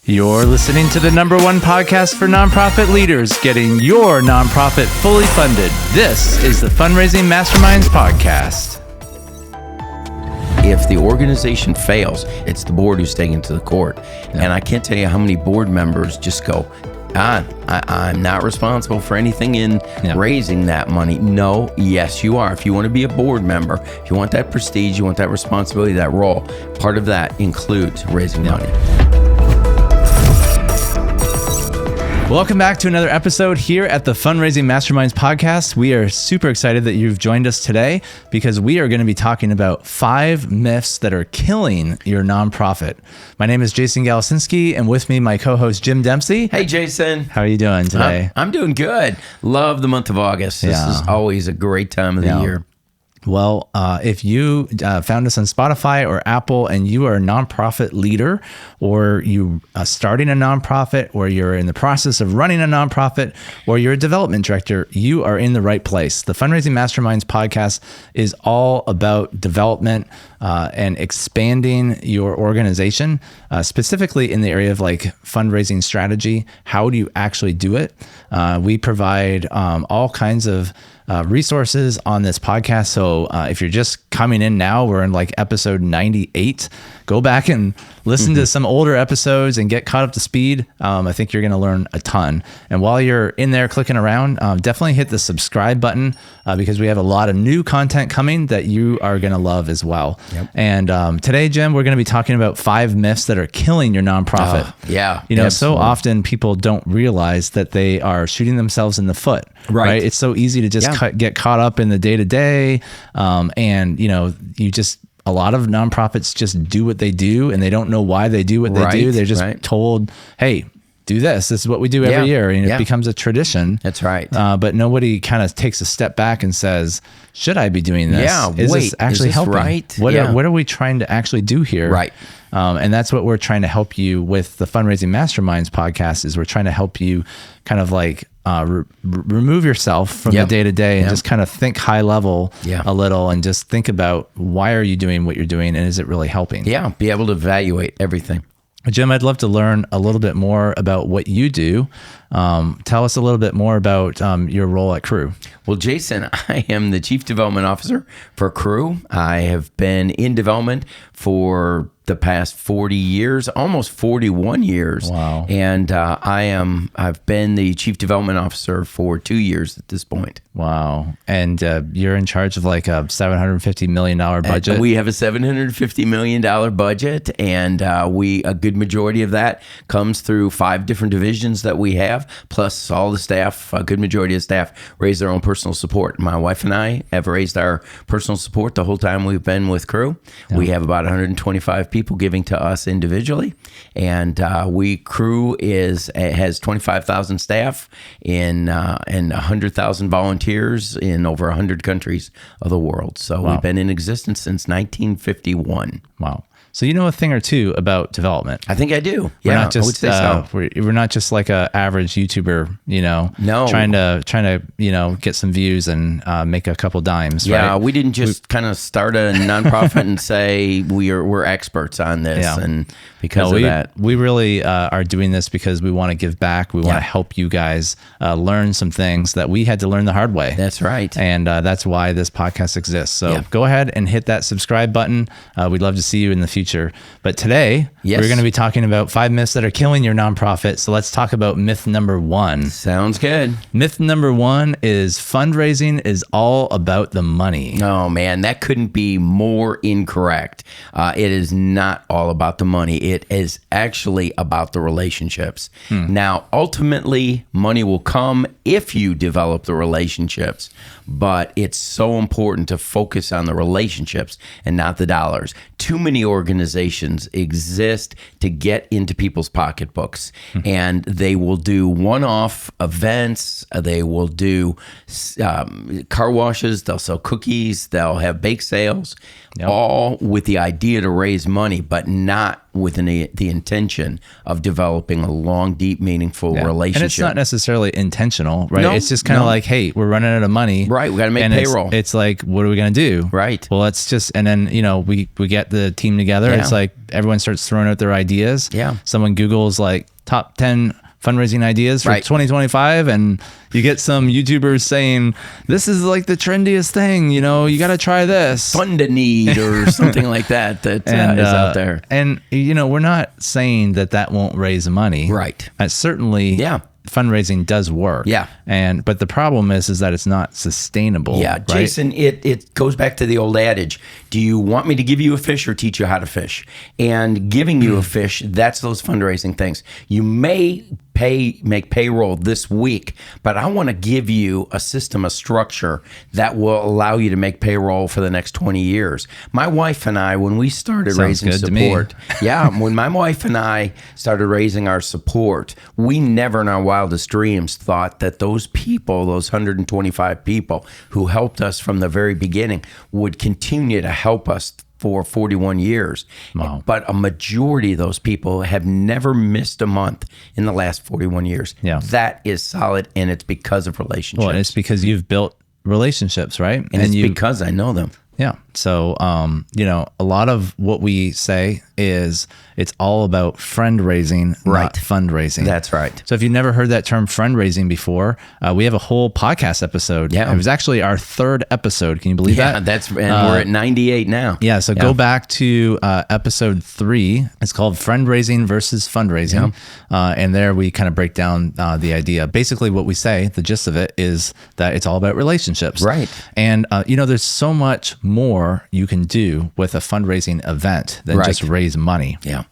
You're listening to the #1 podcast for nonprofit leaders, getting your nonprofit fully funded. This is the Fundraising Masterminds Podcast. If the organization fails, it's the board who's taken to the court. Yeah. And I can't tell you how many board members just go, I'm not responsible for anything in raising that money. No, yes, you are. If you want to be a board member, if you want that prestige, you want that responsibility, that role, part of that includes raising money. Welcome back to another episode here at the Fundraising Masterminds Podcast. We are super excited that you've joined us today because we are going to be talking about 5 myths that are killing your nonprofit. My name is Jason Galasinski, and with me, my co-host Jim Dempsey. Hey, Jason. How are you doing today? I'm doing good. Love the month of August. This is always a great time of the year. Well, if you found us on Spotify or Apple and you are a nonprofit leader, or you are starting a nonprofit, or you're in the process of running a nonprofit, or you're a development director, you are in the right place. The Fundraising Masterminds Podcast is all about development and expanding your organization, specifically in the area of like fundraising strategy. How do you actually do it? We provide all kinds of resources on this podcast. So if you're just coming in now, we're in like episode 98. Go back and listen to some older episodes and get caught up to speed. I think you're going to learn a ton. And while you're in there clicking around, definitely hit the subscribe button because we have a lot of new content coming that you are going to love as well. Yep. And today, Jim, we're going to be talking about 5 myths that are killing your nonprofit. So often people don't realize that they are shooting themselves in the foot. Right? It's so easy to just get caught up in the day-to-day. And, a lot of nonprofits just do what they do and they don't know why they do what they do. They're just told, hey, do this. This is what we do every year. And it becomes a tradition. That's right. But nobody kind of takes a step back and says, should I be doing this? Is this actually helping? Right? What are we trying to actually do here? Right. And that's what we're trying to help you with the Fundraising Masterminds Podcast is we're trying to help you kind of like remove yourself from the day-to-day and just kind of think high level a little and just think about why are you doing what you're doing and is it really helping? Yeah, be able to evaluate everything. Jim, I'd love to learn a little bit more about what you do. Tell us a little bit more about your role at Crew. Well, Jason, I am the Chief Development Officer for Crew. I have been in development for the past 40 years, almost 41 years. Wow. And I've been the Chief Development Officer for 2 years at this point. Wow. And you're in charge of like a $750 million budget? We have a $750 million budget, and a good majority of that comes through 5 different divisions that we have, plus all the staff, a good majority of staff raise their own personal support. My wife and I have raised our personal support the whole time we've been with Crew. Yeah. We have about 125 people giving to us individually, and Crew has 25,000 staff and 100,000 volunteers in over 100 countries of the world. So we've been in existence since 1951. Wow. So you know a thing or two about development. I think I do. We're not just, I would say so. We're not just like a average YouTuber, trying to get some views and make a couple dimes. Yeah, right? We didn't just kind of start a nonprofit and say we're experts on this, and because of that, we really are doing this because we want to give back. We want to help you guys learn some things that we had to learn the hard way. That's right, and that's why this podcast exists. So go ahead and hit that subscribe button. We'd love to see you in the future. But today, we're going to be talking about 5 myths that are killing your nonprofit. So let's talk about myth number 1. Sounds good. Myth number 1 is fundraising is all about the money. Oh, man, that couldn't be more incorrect. It is not all about the money. It is actually about the relationships. Now, ultimately, money will come if you develop the relationships. But it's so important to focus on the relationships and not the dollars. Too many organizations exist to get into people's pocketbooks, and they will do one-off events. They will do car washes. They'll sell cookies. They'll have bake sales, all with the idea to raise money, but not with the intention of developing a long, deep, meaningful relationship. And it's not necessarily intentional, right? No, it's just kind of like, hey, we're running out of money. Right. We got to make and payroll. It's like, what are we going to do? Right. Well, let's just, and then, we get the team together. Yeah. It's like everyone starts throwing out their ideas. Yeah. Someone Googles like top 10 fundraising ideas for Right. 2025, and you get some YouTubers saying this is like the trendiest thing, you got to try this. Fund a need or something like that is out there. And we're not saying that won't raise money. Right. Certainly, fundraising does work. Yeah. But the problem is that it's not sustainable. Yeah, right? Jason, it goes back to the old adage. Do you want me to give you a fish or teach you how to fish? And giving you a fish, that's those fundraising things. You may make payroll this week, but I want to give you a system, a structure that will allow you to make payroll for the next 20 years. My wife and I, when we started raising support, when my wife and I started raising our support, we never in our wildest dreams thought that those people, those 125 people who helped us from the very beginning, would continue to help us for 41 years. Wow. But a majority of those people have never missed a month in the last 41 years. Yeah. That is solid, and it's because of relationships. Well, it's because you've built relationships, right? and it's because I know them. Yeah. So, a lot of what we say is it's all about friend raising, not fundraising. That's right. So if you've never heard that term friend raising before, we have a whole podcast episode. Yeah. It was actually our 3rd episode. Can you believe that? And we're at 98 now. Yeah. So go back to episode 3. It's called Fundraising versus Fundraising. And there we kind of break down the idea. Basically what we say, the gist of it is that it's all about relationships. Right. And, there's so much more you can do with a fundraising event than just raise money. Yeah.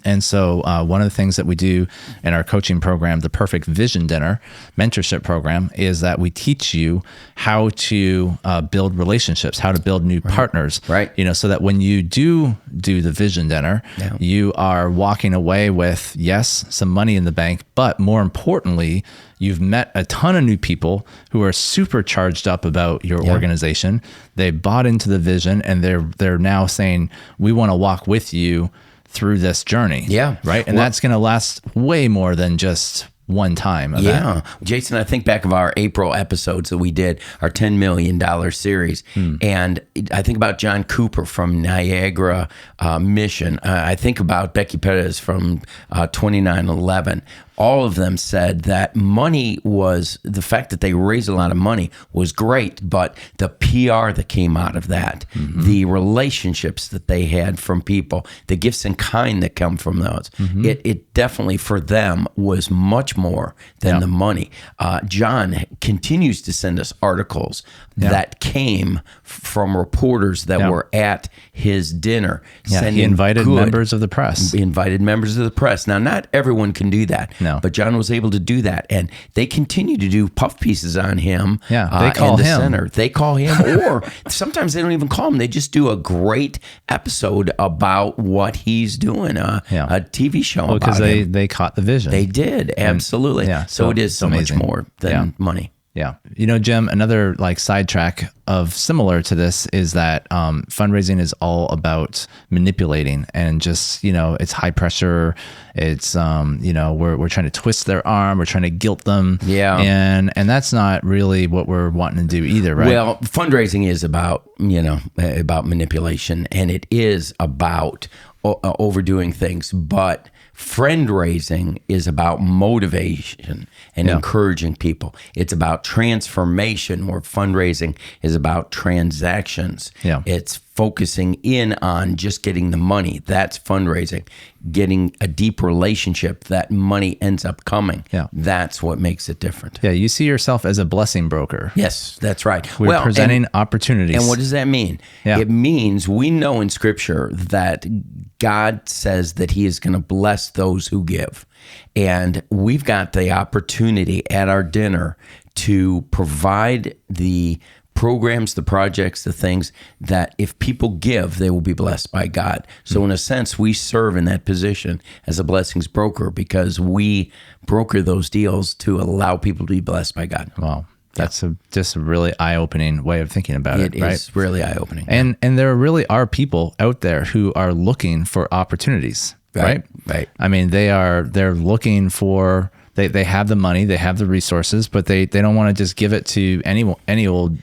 And so one of the things that we do in our coaching program, the Perfect Vision Dinner Mentorship program, is that we teach you how to build relationships, how to build new partners, so that when you do the vision dinner, you are walking away with, yes, some money in the bank, but more importantly, you've met a ton of new people who are super charged up about your organization. They bought into the vision, and they're now saying, we want to walk with you through this journey. Yeah. Right. And that's going to last way more than just one time event. Yeah. Jason, I think back of our April episodes that we did, our $10 million series. And I think about John Cooper from Niagara Mission. I think about Becky Perez from 2911. All of them said that money was, the fact that they raised a lot of money was great, but the PR that came out of that, the relationships that they had from people, the gifts in kind that come from those, it definitely for them was much more than the money. John continues to send us articles that came from reporters that were at his dinner. He invited members of the press. He invited members of the press. Now, not everyone can do that. No. But John was able to do that, and they continue to do puff pieces on him. They call him. Center. They call him, or sometimes they don't even call him. They just do a great episode about what he's doing, a TV show about because him. they caught the vision. They did, absolutely. So it is so much more than money. Yeah. Jim, another sidetrack of similar to this is that fundraising is all about manipulating and just, it's high pressure. It's, we're trying to twist their arm. We're trying to guilt them. Yeah. And that's not really what we're wanting to do either, right? Well, fundraising is about, about manipulation, and it is about overdoing things, but friend raising is about motivation and encouraging people. It's about transformation, where fundraising is about transactions. Yeah. It's focusing in on just getting the money. That's fundraising. Getting a deep relationship, that money ends up coming. Yeah. That's what makes it different. Yeah, you see yourself as a blessing broker. Yes, that's right. We're presenting opportunities. And what does that mean? Yeah. It means we know in Scripture that God says that He is going to bless those who give. And we've got the opportunity at our dinner to provide the programs, the projects, the things that if people give, they will be blessed by God. So in a sense, we serve in that position as a blessings broker because we broker those deals to allow people to be blessed by God. Wow. That's just a really eye-opening way of thinking about it, right? It is really eye-opening. And there really are people out there who are looking for opportunities. right? Right. I mean, they're looking for, they have the money, they have the resources, but they don't want to just give it to any old,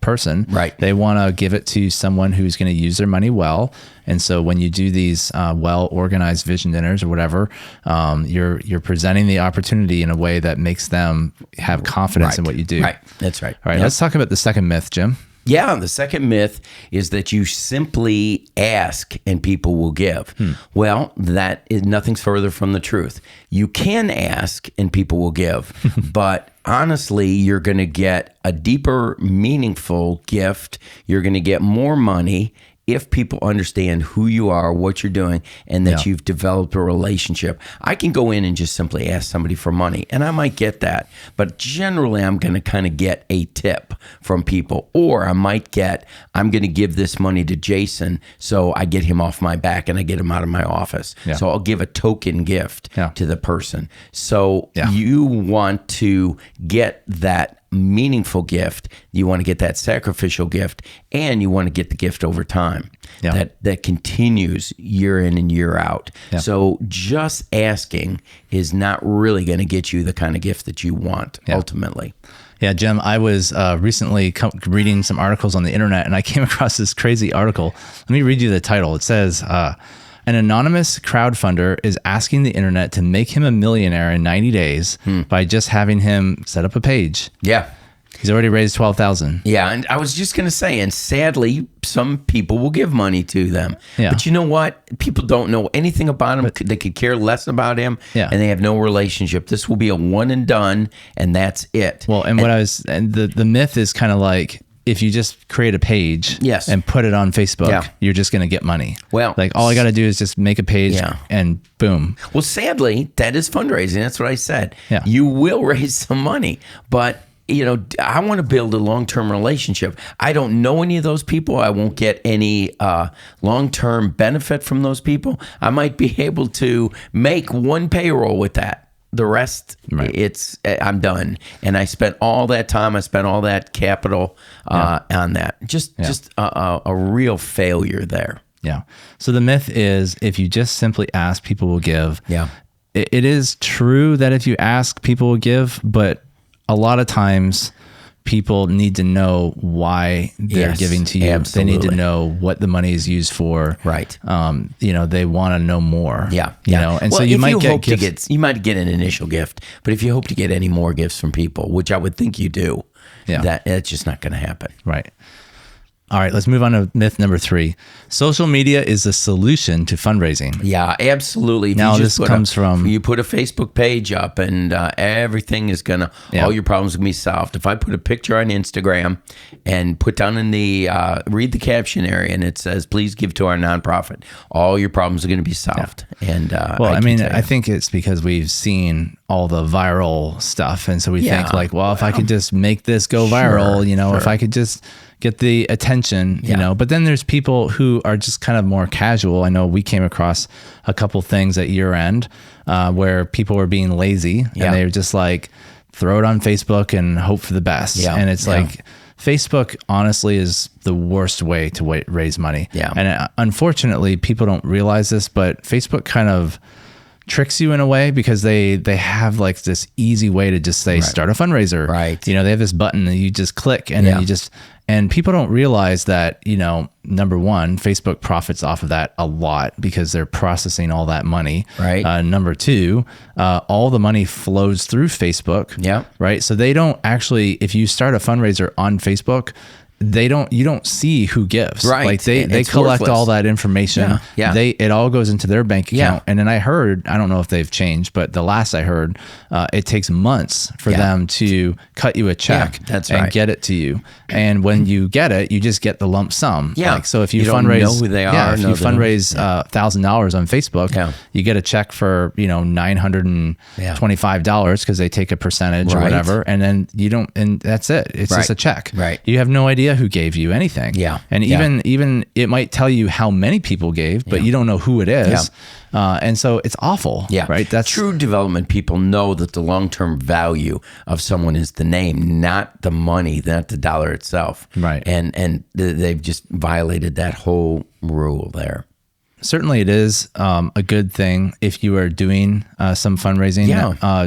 person. Right. They want to give it to someone who's going to use their money well. And so when you do these well-organized vision dinners or whatever, you're presenting the opportunity in a way that makes them have confidence in what you do. Right. That's right. All right. Let's talk about the second myth, Jim. Yeah, the second myth is that you simply ask and people will give. Well, that is nothing's further from the truth. You can ask and people will give, but honestly, you're going to get a deeper, meaningful gift. You're going to get more money if people understand who you are, what you're doing, and that you've developed a relationship. I can go in and just simply ask somebody for money, and I might get that. But generally, I'm going to kind of get a tip from people. Or I'm going to give this money to Jason, so I get him off my back and I get him out of my office. Yeah. So I'll give a token gift to the person. So Yeah. you want to get that meaningful gift, you want to get that sacrificial gift, and you want to get the gift over time that continues year in and year out. So just asking is not really going to get you the kind of gift that you want ultimately. Yeah, Jim, I was recently reading some articles on the internet, and I came across this crazy article. Let me read you the title. It says, an anonymous crowdfunder is asking the internet to make him a millionaire in 90 days by just having him set up a page. Yeah. He's already raised $12,000. Yeah, and I was just going to say, and sadly, some people will give money to them. Yeah. But you know what? People don't know anything about him. They could care less about him, and they have no relationship. This will be a one and done, and that's it. Well, and the myth is kind of like, if you just create a page and put it on Facebook, you're just going to get money. Well, like all I got to do is just make a page and boom. Well, sadly, that is fundraising. That's what I said. Yeah. You will raise some money, but I want to build a long-term relationship. I don't know any of those people. I won't get any long-term benefit from those people. I might be able to make one payroll with that. The rest, I'm done. And I spent all that time, I spent all that capital on that. Just a real failure there. Yeah. So the myth is, if you just simply ask, people will give. Yeah. It is true that if you ask, people will give, but a lot of times people need to know why they're giving to you. Absolutely. They need to know what the money is used for. Right. They want to know more. Yeah. And so you might get gifts. You might get an initial gift, but if you hope to get any more gifts from people, which I would think you do, that's just not going to happen. Right. All right, let's move on to myth number 3. Social media is the solution to fundraising. Yeah, absolutely. You put a Facebook page up and everything is going to, all your problems will be solved. If I put a picture on Instagram and put down in the, read the caption area and it says, please give to our nonprofit, all your problems are going to be solved. Yeah. And I think it's because we've seen all the viral stuff. And so we think if I could just make this go viral, if I could just get the attention, but then there's people who are just kind of more casual. I know we came across a couple things at year end where people were being lazy and they were just like, throw it on Facebook and hope for the best. And it's like, Facebook honestly is the worst way to raise money. And unfortunately, people don't realize this, but Facebook kind of tricks you in a way because they have like this easy way to just say, start a fundraiser. Right. They have this button that you just click and then you just, and people don't realize that, number one, Facebook profits off of that a lot because they're processing all that money. Right. Number two, all the money flows through Facebook. Yeah. Right. So they don't actually, if you start a fundraiser on Facebook, you don't see who gives. Right. Like they collect all that information. It all goes into their bank account. And then I heard, I don't know if they've changed, but the last I heard, it takes months for them to cut you a check and get it to you. And when you get it, you just get the lump sum. Yeah. So if you don't fundraise, know who they are, if you fundraise $1,000 on Facebook, you get a check for $925 because they take a percentage or whatever, and then you don't, and that's it. It's just a check. Right. You have no idea who gave you anything. And even it might tell you how many people gave, but you don't know who it is. And so it's awful. Right. That's true development. People know that the long-term value of someone is the name, not the money, not the dollar itself. Right. And they've just violated that whole rule there. certainly it is a good thing if you are doing some fundraising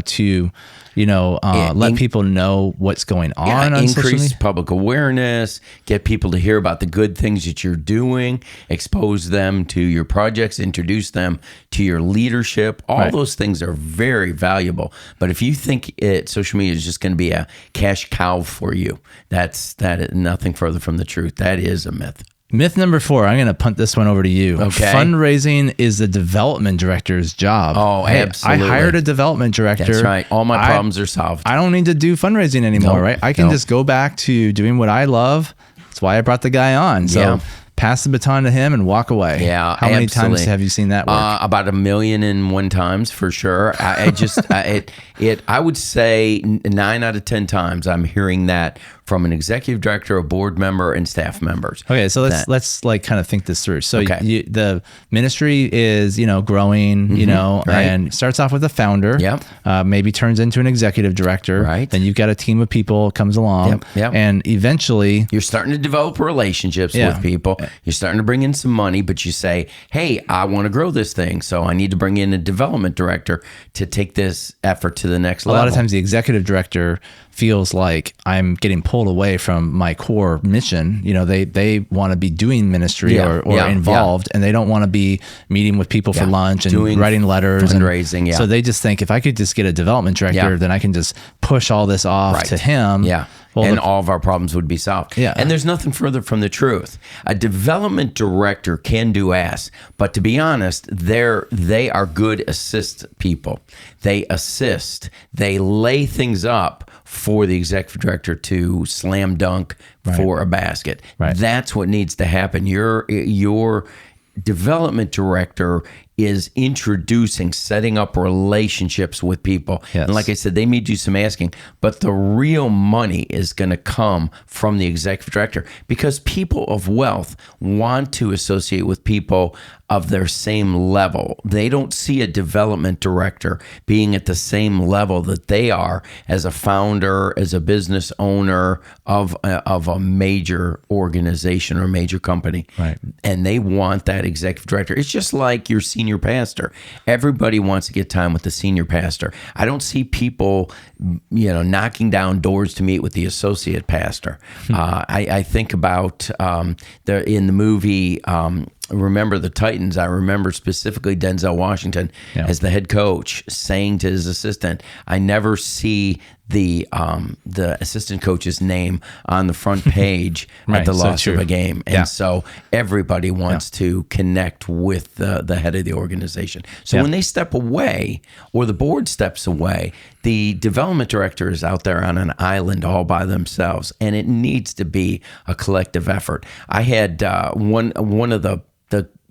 to, let people know what's going on social increase media. Public awareness, get people to hear about the good things that you're doing, expose them to your projects, introduce them to your leadership. All those things are very valuable. But if you think social media is just going to be a cash cow for you, that is nothing further from the truth. That is a myth. Myth number 4, I'm going to punt this one over to you. Okay. Fundraising is the development director's job. Oh, absolutely. I hired a development director. That's right. All my problems are solved. I don't need to do fundraising anymore, right? I can just go back to doing what I love. That's why I brought the guy on. So pass the baton to him and walk away. Yeah, How many times have you seen that work? About 1,000,001 times for sure. I would say 9 out of 10 times I'm hearing that from an executive director, a board member, and staff members. Okay, so let's like kind of think this through. So the ministry is growing, and starts off with a founder. Yep. Maybe turns into an executive director. Right. Then you've got a team of people comes along. Yep. And eventually you're starting to develop relationships with people. You're starting to bring in some money, but you say, "Hey, I want to grow this thing, so I need to bring in a development director to take this effort to the next level." A lot of times the executive director feels like I'm getting pulled away from my core mission. They want to be doing ministry or involved, and they don't want to be meeting with people for lunch and doing writing letters, fundraising. So they just think if I could just get a development director, then I can just push all this off to him. Yeah. Well, all of our problems would be solved. Yeah. And there's nothing further from the truth. A development director can do ass, but to be honest, they are good assist people. They assist. They lay things up for the executive director to slam dunk for a basket. Right. That's what needs to happen. Your development director is introducing, setting up relationships with people. Yes. And like I said, they may do some asking, but the real money is going to come from the executive director because people of wealth want to associate with people of their same level. They don't see a development director being at the same level that they are as a founder, as a business owner of a major organization or major company. Right. And they want that executive director. It's just like your senior pastor. Everybody wants to get time with the senior pastor. I don't see people, knocking down doors to meet with the associate pastor. I think about in the movie Remember the Titans, I remember specifically Denzel Washington as the head coach saying to his assistant, I never see the assistant coach's name on the front page at the loss of a game. And so everybody wants to connect with the head of the organization. So when they step away or the board steps away, the development director is out there on an island all by themselves, and it needs to be a collective effort. I had one of the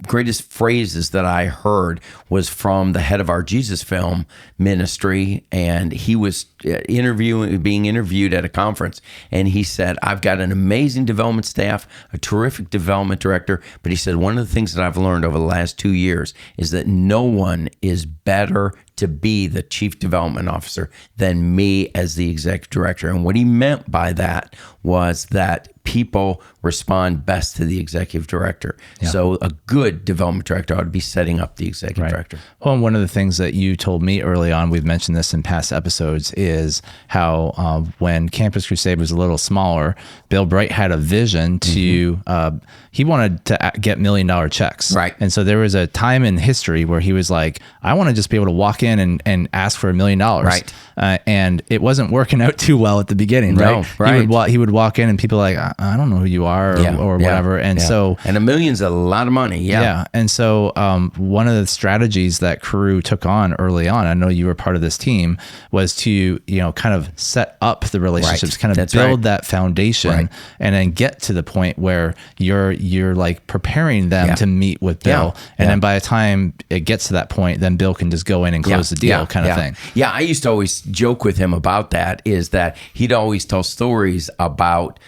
greatest phrases that I heard was from the head of our Jesus Film ministry, and he was being interviewed at a conference, and he said, I've got an amazing development staff, a terrific development director, but he said, one of the things that I've learned over the last 2 years is that no one is better to be the chief development officer than me as the executive director. And what he meant by that was that people respond best to the executive director. Yeah. So a good development director ought to be setting up the executive director. Well, and one of the things that you told me early on, we've mentioned this in past episodes, is how when Campus Crusade was a little smaller, Bill Bright had a vision to, he wanted to get $1 million checks. Right. And so there was a time in history where he was like, I want to just be able to walk in and ask for $1 million. Right. And it wasn't working out too well at the beginning, right? Right. He would walk in and people were like, I don't know who you are or whatever. And so... And $1 million's a lot of money, Yeah. And so one of the strategies that Crew took on early on, I know you were part of this team, was to, kind of set up the relationships, kind of build that foundation and then get to the point where you're like preparing them to meet with Bill. And then by the time it gets to that point, then Bill can just go in and close the deal kind of thing. Yeah. I used to always joke with him about that, is that he'd always tell stories about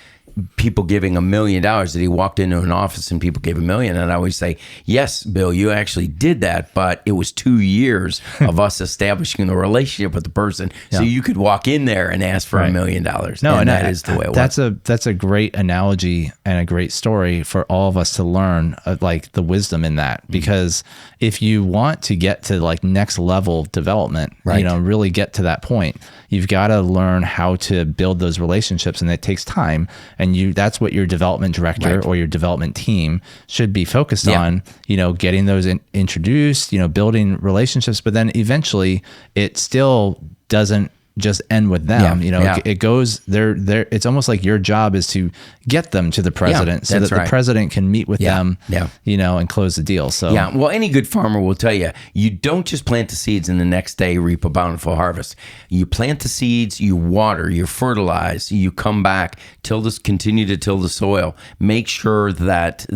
people giving $1 million, that he walked into an office and people gave $1 million. And I always say, yes, Bill, you actually did that, but it was 2 years of us establishing a relationship with the person, so you could walk in there and ask for $1 million. No, and that is the way it works. That's a great analogy and a great story for all of us to learn, like the wisdom in that, because if you want to get to like next level development, really get to that point, you've got to learn how to build those relationships, and it takes time. And that's what your development director or your development team should be focused on, getting those introduced, building relationships, but then eventually it still doesn't just end with them. It goes there. It's almost like your job is to get them to the president so that the president can meet with them, and close the deal. So well, any good farmer will tell you, you don't just plant the seeds and the next day reap a bountiful harvest. You plant the seeds, you water, you fertilize, you come back, continue to till the soil, make sure that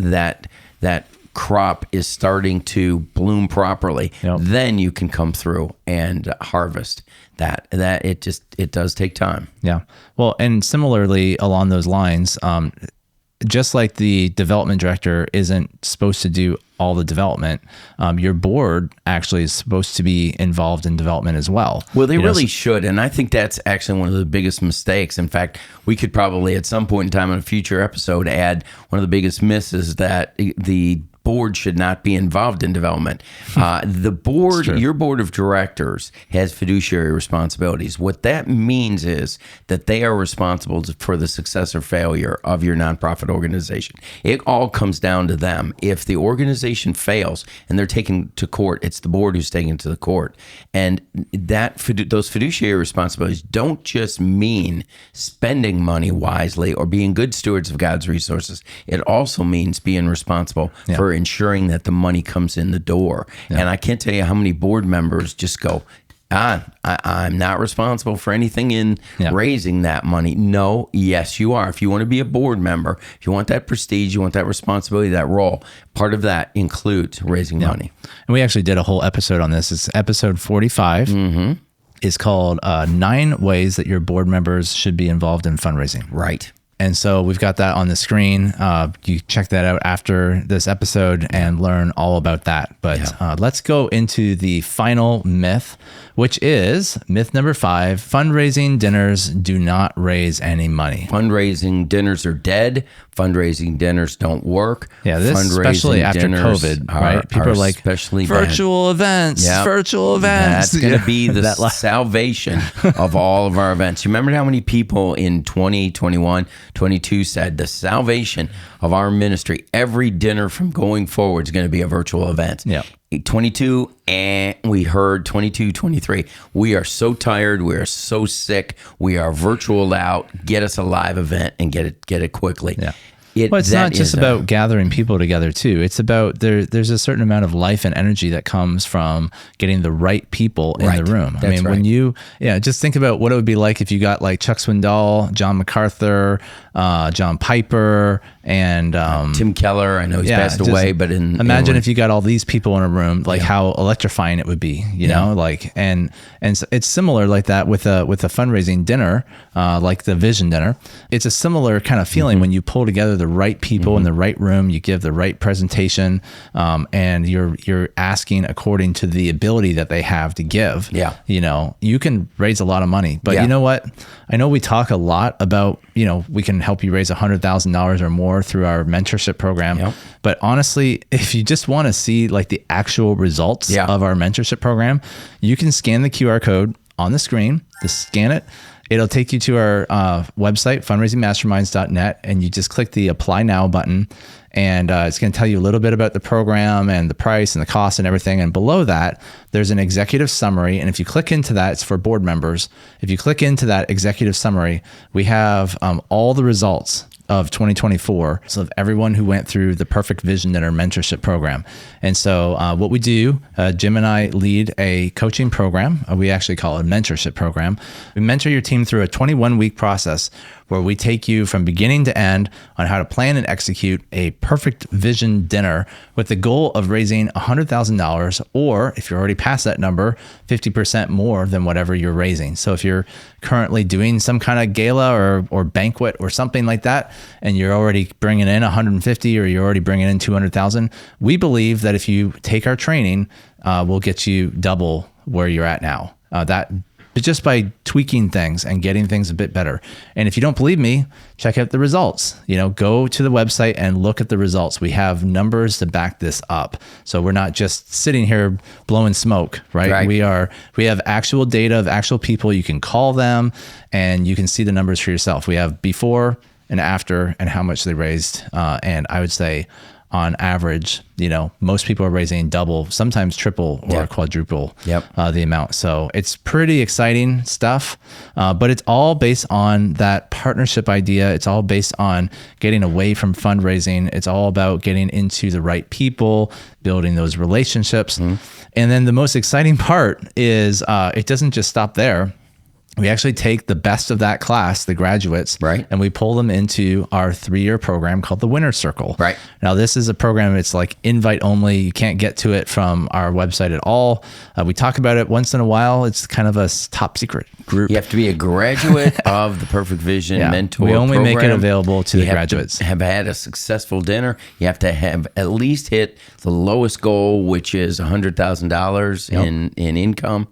crop is starting to bloom properly. Then you can come through and harvest that it does take time. Well, and similarly along those lines, just like the development director isn't supposed to do all the development, your board actually is supposed to be involved in development as well. Well, they really should. And I think that's actually one of the biggest mistakes. In fact, we could probably at some point in time in a future episode add one of the biggest myths is that the board should not be involved in development. The board, your board of directors, has fiduciary responsibilities. What that means is that they are responsible for the success or failure of your nonprofit organization. It all comes down to them. If the organization fails and they're taken to court, it's the board who's taken to the court. And those fiduciary responsibilities don't just mean spending money wisely or being good stewards of God's resources. It also means being responsible for ensuring that the money comes in the door. And I can't tell you how many board members just go, I'm not responsible for anything in raising that money. No, yes, you are. If you want to be a board member, if you want that prestige, you want that responsibility, that role, part of that includes raising money. And we actually did a whole episode on this. It's episode 45. It's called 9 Ways That Your Board Members Should Be Involved in Fundraising. Right. And so we've got that on the screen. You check that out after this episode and learn all about that. But let's go into the final myth, which is myth number 5. Fundraising dinners do not raise any money. Fundraising dinners are dead. Fundraising dinners don't work. This especially after COVID, right? People are like, virtual events, virtual events. That's going to be the salvation of all of our events. You remember how many people in 2021, 22 said the salvation of our ministry, every dinner from going forward is going to be a virtual event. 22, and we heard 22, 23. We are so tired. We are so sick. We are virtual out. Get us a live event and get it quickly. It's not just about gathering people together too. It's about there's a certain amount of life and energy that comes from getting the right people in the room. I mean, when you just think about what it would be like if you got like Chuck Swindoll, John MacArthur, John Piper, and Tim Keller. I know he's passed away, but imagine if you got all these people in a room, like how electrifying it would be, you know, like, and so it's similar like that with a fundraising dinner, like the vision dinner. It's a similar kind of feeling when you pull together the right people in the right room, you give the right presentation, and you're asking according to the ability that they have to give. You can raise a lot of money, but you know what? I know we talk a lot about, we can help you raise $100,000 or more through our mentorship program. But honestly, if you just want to see like the actual results of our mentorship program, you can scan the QR code on the screen, just scan it. It'll take you to our website, fundraisingmasterminds.net, and you just click the Apply Now button, and it's going to tell you a little bit about the program and the price and the cost and everything. And below that, there's an executive summary. And if you click into that, it's for board members. If you click into that executive summary, we have all the results of 2024, so of everyone who went through the Perfect Vision Dinner Mentorship program. And so what we do, Jim and I lead a coaching program. We actually call it a mentorship program. We mentor your team through a 21-week process where we take you from beginning to end on how to plan and execute a perfect vision dinner with the goal of raising $100,000, or if you're already past that number, 50% more than whatever you're raising. So if you're currently doing some kind of gala or banquet or something like that, and you're already bringing in 150, or you're already bringing in 200,000, we believe that if you take our training, we'll get you double where you're at now. But just by tweaking things and getting things a bit better. And if you don't believe me, check out the results. Go to the website and look at the results. We have numbers to back this up. So we're not just sitting here blowing smoke, right? We have actual data of actual people. You can call them and you can see the numbers for yourself. We have before and after and how much they raised. And I would say on average, most people are raising double, sometimes triple or quadruple the amount. So it's pretty exciting stuff, but it's all based on that partnership idea. It's all based on getting away from fundraising. It's all about getting into the right people, building those relationships. And then the most exciting part is it doesn't just stop there. We actually take the best of that class, the graduates, and we pull them into our 3-year program called the Winner Circle. Now, this is a program, it's like invite only. You can't get to it from our website at all. We talk about it once in a while. It's kind of a top secret group. You have to be a graduate of the Perfect Vision Mentor We only program. make it available to the graduates. Have had a successful dinner. You have to have at least hit the lowest goal, which is $100,000 in income.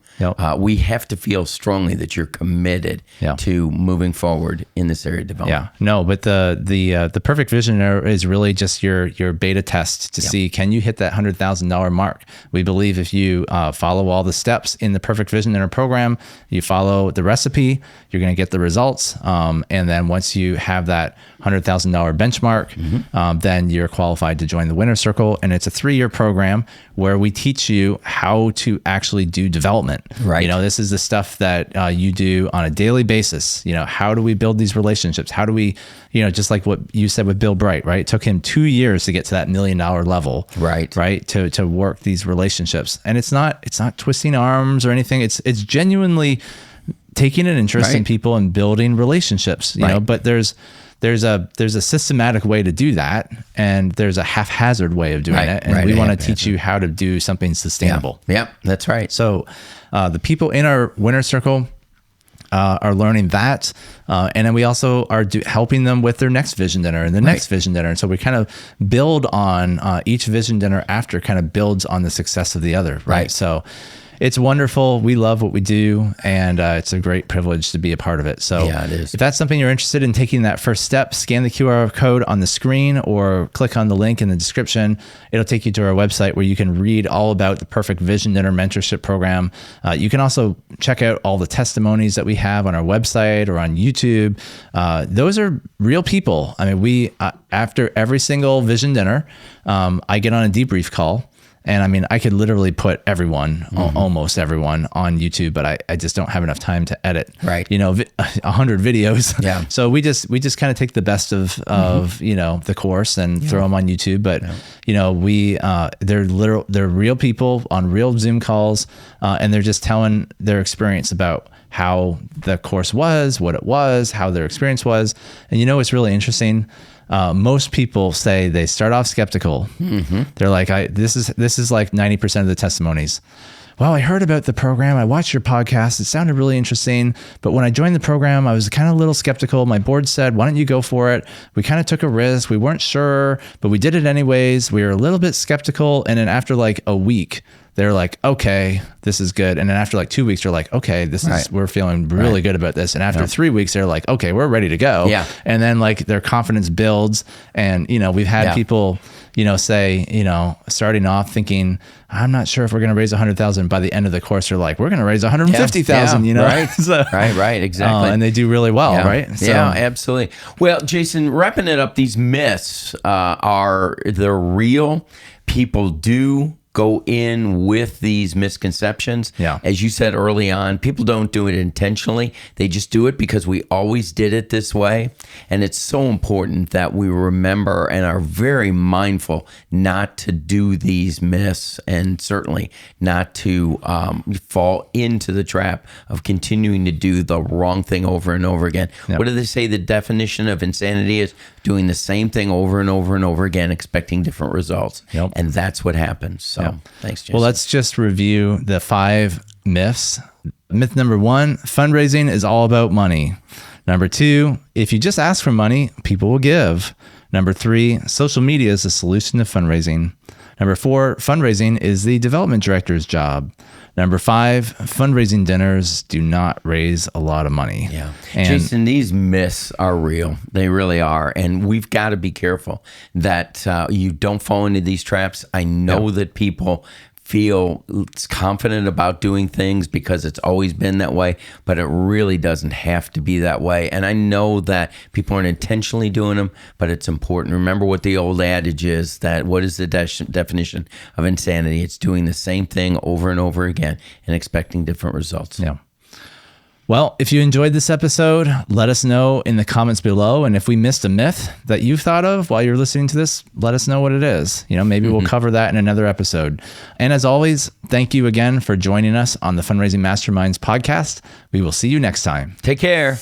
We have to feel strongly that you're committed to moving forward in this area of development. No, but the Perfect Visioner is really just your beta test to see, can you hit that $100,000 mark? We believe if you follow all the steps in the Perfect Visioner program, you follow the recipe, you're going to get the results. And then once you have that $100,000 benchmark, then you're qualified to join the Winner Circle. And it's a 3-year program where we teach you how to actually do development. This is the stuff that you do on a daily basis. How do we build these relationships? How do we, just like what you said with Bill Bright, right? It took him 2 years to get to that $1 million level, right? To work these relationships. And it's not twisting arms or anything. It's genuinely taking an interest in people and building relationships, but there's a systematic way to do that, and there's a haphazard way of doing it. And we want to teach you how to do something sustainable. That's right. So the people in our Winner Circle are learning that. And then we also are helping them with their next vision dinner and the next vision dinner. And so we kind of build on each vision dinner after kind of builds on the success of the other. So it's wonderful. We love what we do, and it's a great privilege to be a part of it. So it is. If that's something you're interested in taking that first step, scan the QR code on the screen or click on the link in the description. It'll take you to our website where you can read all about the Perfect Vision Dinner Mentorship Program. You can also check out all the testimonies that we have on our website or on YouTube. Those are real people. I mean, we after every single vision dinner, I get on a debrief call. And I mean, I could literally put everyone, almost everyone, on YouTube, but I just don't have enough time to edit. 100 videos. So we just kind of take the best of the course and throw them on YouTube. But they're real people on real Zoom calls, and they're just telling their experience about how the course was, what it was, how their experience was. And it's really interesting. Most people say they start off skeptical. They're like, this is like 90% of the testimonies. Well, I heard about the program. I watched your podcast. It sounded really interesting. But when I joined the program, I was kind of a little skeptical. My board said, why don't you go for it? We kind of took a risk. We weren't sure, but we did it anyways. We were a little bit skeptical. And then after like a week, they're like, okay, this is good. And then after like 2 weeks, they're like, okay, we're feeling really good about this. And after 3 weeks, they're like, okay, we're ready to go. And then like their confidence builds. And, we've had people, say, starting off thinking, I'm not sure if we're going to raise 100,000. By the end of the course, they're like, we're going to raise 150,000, Right, exactly. And they do really well, right? So, absolutely. Well, Jason, wrapping it up, these myths are they're real. People do go in with these misconceptions. Yeah. As you said early on, people don't do it intentionally. They just do it because we always did it this way. And it's so important that we remember and are very mindful not to do these myths, and certainly not to fall into the trap of continuing to do the wrong thing over and over again. Yep. What do they say the definition of insanity is? Doing the same thing over and over and over again, expecting different results. Yep. And that's what happens. So thanks, Jason. Well, let's just review the 5 myths. Myth number 1, fundraising is all about money. Number 2, if you just ask for money, people will give. Number 3, social media is the solution to fundraising. Number 4, fundraising is the development director's job. Number 5, fundraising dinners do not raise a lot of money. Yeah. And Jason, these myths are real. They really are. And we've got to be careful that you don't fall into these traps. I know that people feel confident about doing things because it's always been that way, but it really doesn't have to be that way. And I know that people aren't intentionally doing them, but it's important. Remember what the old adage is, that what is the definition of insanity? It's doing the same thing over and over again and expecting different results. Yeah. Well, if you enjoyed this episode, let us know in the comments below. And if we missed a myth that you've thought of while you're listening to this, let us know what it is. Maybe we'll cover that in another episode. And as always, thank you again for joining us on the Fundraising Masterminds podcast. We will see you next time. Take care.